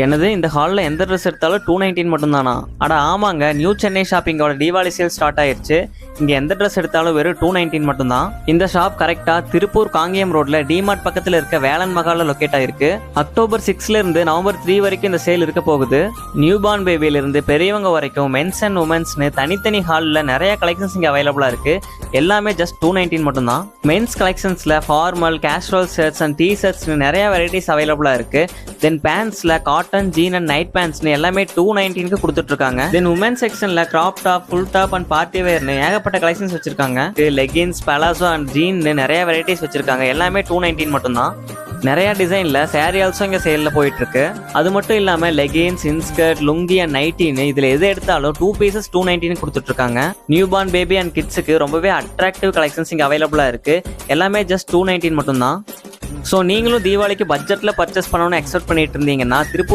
என்னது இந்த ஹாலில் எந்த ட்ரெஸ் எடுத்தாலும் 219 மட்டும்தானா? அட ஆமாங்க, நியூ சென்னை ஷாப்பிங்கோட தீபாவளி சேல் ஸ்டார்ட் ஆயிருச்சு. இங்கே எந்த ட்ரெஸ் எடுத்தாலும் வெறும் 219 மட்டும்தான். இந்த ஷாப் கரெக்டாக திருப்பூர் காங்கேயம் ரோட்ல டிமார்ட் பக்கத்தில் இருக்க வேலன் மகாலில் லொக்கேட் ஆயிருக்கு. அக்டோபர் 6ல இருந்து நவம்பர் 3 வரைக்கும் இந்த சேல் இருக்க போகுது. நியூ பார்ன் பேபியிலிருந்து பெரியவங்க வரைக்கும் மென்ஸ் அண்ட் உமன்ஸ்னு தனித்தனி ஹாலில் நிறைய கலெக்ஷன்ஸ் இங்கே அவைலபிளாக இருக்கு. எல்லாமே ஜஸ்ட் 219 மட்டும்தான். மென்ஸ் கலெக்ஷன்ஸில் formal, casual shirts and T ஷர்ட்ஸ்னு நிறைய வெரைட்டிஸ் அவைலபிளாக இருக்கு. தென் பேண்ட்ஸில் காட்டன், ஜீன் அண்ட் நைட் பேண்ட்ஸ்னு எல்லாமே 219க்கு கொடுத்துட்டு இருக்காங்க. தென் உமன் செக்ஷன்ல crop top, full top and party வேர்னு ஏகப்பட்ட கலெக்ஷன்ஸ் வச்சிருக்காங்க. லெகின்ஸ், பலாசோ அண்ட் ஜீன்னு நிறைய வெரைட்டிஸ் வச்சிருக்காங்க. எல்லாமே 219 மட்டும்தான். நிறைய டிசைன்ல சாரி ஆல்சோ இங்க சேல்ல போயிட்டு இருக்கு. அது மட்டும் இல்லாம லெகின்ஸ், இன்ஸ்கர்ட், லுங்கி அண்ட் நைட்டின்னு இதுல எது எடுத்தாலும் 2 பீசஸ் 219 கொடுத்துட்டு இருக்காங்க. நியூ பார்ன் பேபி அண்ட் கிட்ஸுக்கு ரொம்பவே அட்ராக்டிவ் கலெக்ஷன்ஸ் இங்க அவைலபிளா இருக்கு. எல்லாமே ஜஸ்ட் 219 மட்டும்தான். ஸோ நீங்களும் தீபாவளிக்கு பட்ஜெட்ல பர்ச்சேஸ் பண்ணணும்னு எக்ஸ்பெக்ட் பண்ணிட்டு இருந்தீங்கன்னா திருப்பூர்